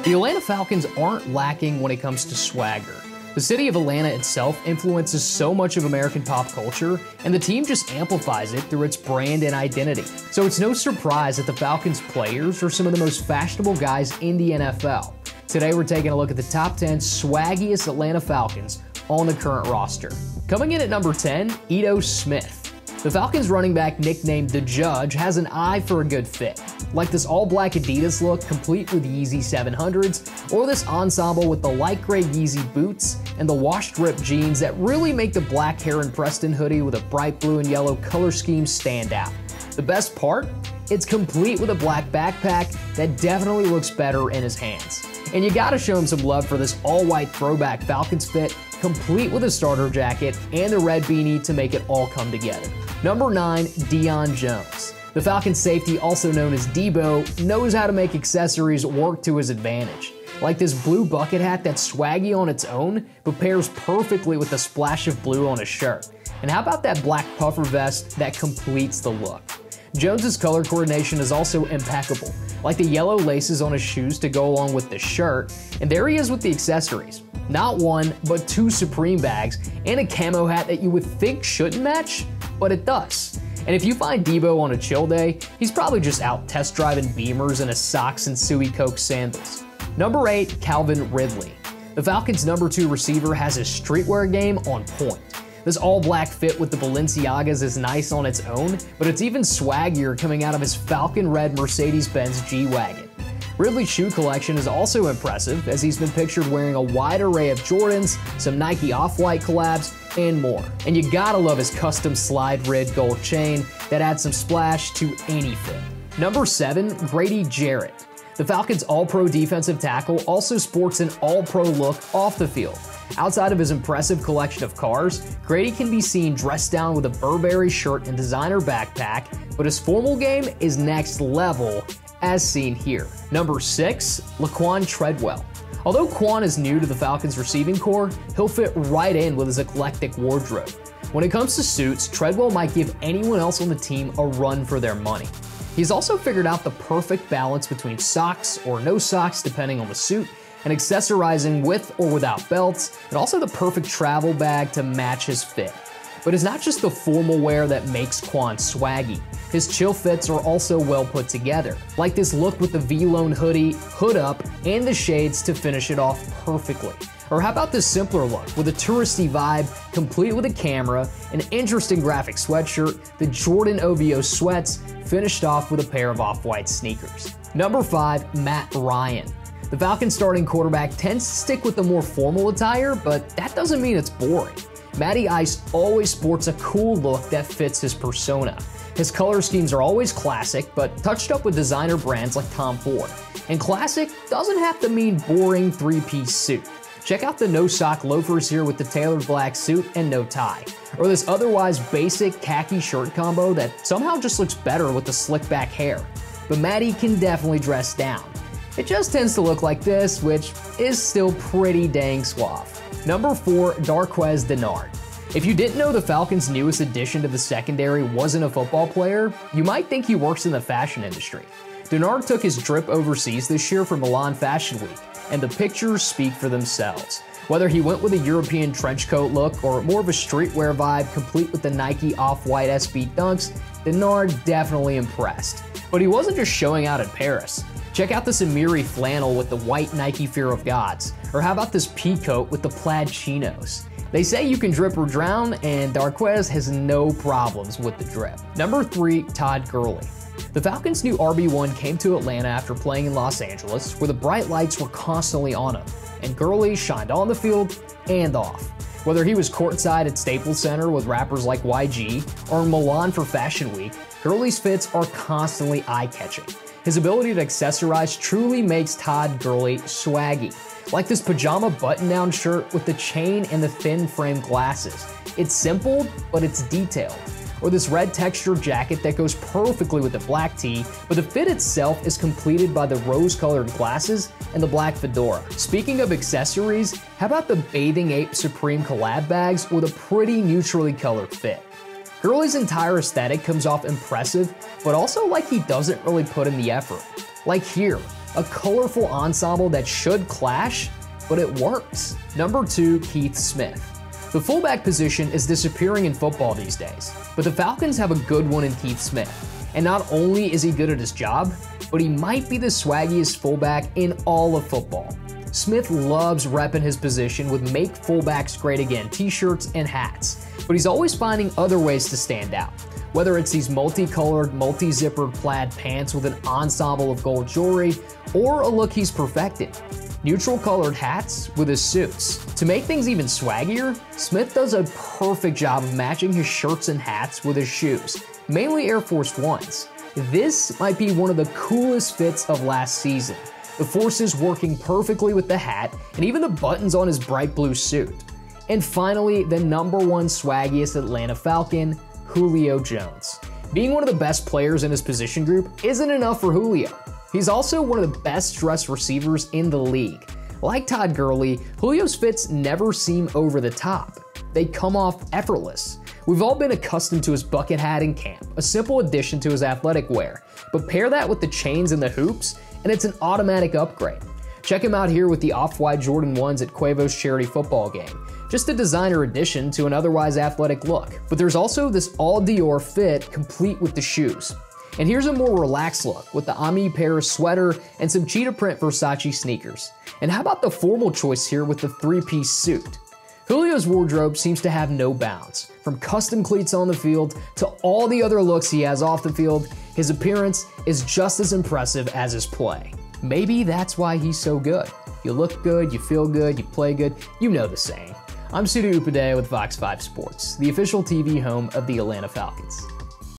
The Atlanta Falcons aren't lacking when it comes to swagger. The city of Atlanta itself influences so much of American pop culture, and the team just amplifies it through its brand and identity. So it's no surprise that the Falcons players are some of the most fashionable guys in the NFL. Today we're taking a look at the top 10 swaggiest Atlanta Falcons on the current roster. Coming in at number 10, Edo Smith. The Falcons running back nicknamed The Judge has an eye for a good fit. Like this all-black Adidas look complete with Yeezy 700s, or this ensemble with the light gray Yeezy boots and the washed ripped jeans that really make the black Heron Preston hoodie with a bright blue and yellow color scheme stand out. The best part? It's complete with a black backpack that definitely looks better in his hands. And you gotta show him some love for this all-white throwback Falcons fit, complete with a starter jacket and the red beanie to make it all come together. Number 9, Julio Jones. The Falcons safety, also known as Debo, knows how to make accessories work to his advantage. Like this blue bucket hat that's swaggy on its own, but pairs perfectly with a splash of blue on his shirt. And how about that black puffer vest that completes the look? Jones's color coordination is also impeccable, like the yellow laces on his shoes to go along with the shirt, and there he is with the accessories. Not one, but two Supreme bags, and a camo hat that you would think shouldn't match, but it does. And if you find Debo on a chill day, he's probably just out test driving Beamers in his socks and Suey Coke sandals. Number 8, Calvin Ridley. The Falcons' number 2 receiver has his streetwear game on point. This all-black fit with the Balenciagas is nice on its own, but it's even swaggier coming out of his Falcon red Mercedes-Benz G-Wagon. Ridley's shoe collection is also impressive, as he's been pictured wearing a wide array of Jordans, some Nike Off-White collabs, and more. And you gotta love his custom slide rid gold chain that adds some splash to any fit. Number 7, Grady Jarrett. The Falcons' all-pro defensive tackle also sports an all-pro look off the field. Outside of his impressive collection of cars, Grady can be seen dressed down with a Burberry shirt and designer backpack, but his formal game is next level, as seen here. Number 6, Laquan Treadwell. Although Quan is new to the Falcons receiving corps, he'll fit right in with his eclectic wardrobe. When it comes to suits, Treadwell might give anyone else on the team a run for their money. He's also figured out the perfect balance between socks or no socks depending on the suit, and accessorizing with or without belts, and also the perfect travel bag to match his fit. But it's not just the formal wear that makes Quan swaggy. His chill fits are also well put together, like this look with the V-Lone hoodie, hood up, and the shades to finish it off perfectly. Or how about this simpler look with a touristy vibe, complete with a camera, an interesting graphic sweatshirt, the Jordan OVO sweats, finished off with a pair of off-white sneakers. Number 5, Matt Ryan. The Falcons starting quarterback tends to stick with the more formal attire, but that doesn't mean it's boring. Matty Ice always sports a cool look that fits his persona. His color schemes are always classic, but touched up with designer brands like Tom Ford. And classic doesn't have to mean boring 3-piece suit. Check out the no-sock loafers here with the tailored black suit and no tie. Or this otherwise basic khaki shirt combo that somehow just looks better with the slick back hair. But Matty can definitely dress down. It just tends to look like this, which is still pretty dang suave. Number 4, Darqueze Dennard. If you didn't know the Falcons' newest addition to the secondary wasn't a football player, you might think he works in the fashion industry. Dennard took his drip overseas this year for Milan Fashion Week, and the pictures speak for themselves. Whether he went with a European trench coat look or more of a streetwear vibe complete with the Nike Off-White SB Dunks, Dennard definitely impressed. But he wasn't just showing out in Paris. Check out this Amiri flannel with the white Nike Fear of Gods, or how about this pea coat with the plaid chinos? They say you can drip or drown, and Darqueze has no problems with the drip. Number 3, Todd Gurley. The Falcons' new RB1 came to Atlanta after playing in Los Angeles, where the bright lights were constantly on him, and Gurley shined on the field and off. Whether he was courtside at Staples Center with rappers like YG, or in Milan for Fashion Week, Gurley's fits are constantly eye-catching. His ability to accessorize truly makes Todd Gurley swaggy. Like this pajama button-down shirt with the chain and the thin frame glasses. It's simple, but it's detailed. Or this red textured jacket that goes perfectly with the black tee, but the fit itself is completed by the rose-colored glasses and the black fedora. Speaking of accessories, how about the Bathing Ape Supreme collab bags with a pretty neutrally colored fit? Gurley's entire aesthetic comes off impressive, but also like he doesn't really put in the effort. Like here, A colorful ensemble that should clash, but it works. Number 2, Keith Smith. The fullback position is disappearing in football these days, but the Falcons have a good one in Keith Smith. And not only is he good at his job, but he might be the swaggiest fullback in all of football. Smith loves repping his position with Make Fullbacks Great Again t-shirts and hats, but he's always finding other ways to stand out. Whether it's these multicolored, multi-zippered plaid pants with an ensemble of gold jewelry, or a look he's perfected. Neutral colored hats with his suits. To make things even swaggier, Smith does a perfect job of matching his shirts and hats with his shoes, mainly Air Force Ones. This might be one of the coolest fits of last season. The forces working perfectly with the hat and even the buttons on his bright blue suit. And finally, the number 1 swaggiest Atlanta Falcon, Julio Jones. Being one of the best players in his position group isn't enough for Julio. He's also one of the best dressed receivers in the league. Like Todd Gurley, Julio's fits never seem over the top. They come off effortless. We've all been accustomed to his bucket hat in camp, a simple addition to his athletic wear. But pair that with the chains and the hoops, and it's an automatic upgrade. Check him out here with the off-white Jordan 1s at Quavo's charity football game. Just a designer addition to an otherwise athletic look. But there's also this all Dior fit complete with the shoes. And here's a more relaxed look with the Ami Paris sweater and some cheetah print Versace sneakers. And how about the formal choice here with the 3-piece suit? Julio's wardrobe seems to have no bounds. From custom cleats on the field to all the other looks he has off the field, his appearance is just as impressive as his play. Maybe that's why he's so good. You look good, you feel good, you play good, you know the saying. I'm Sudi Upadhyay with Fox 5 Sports, the official TV home of the Atlanta Falcons.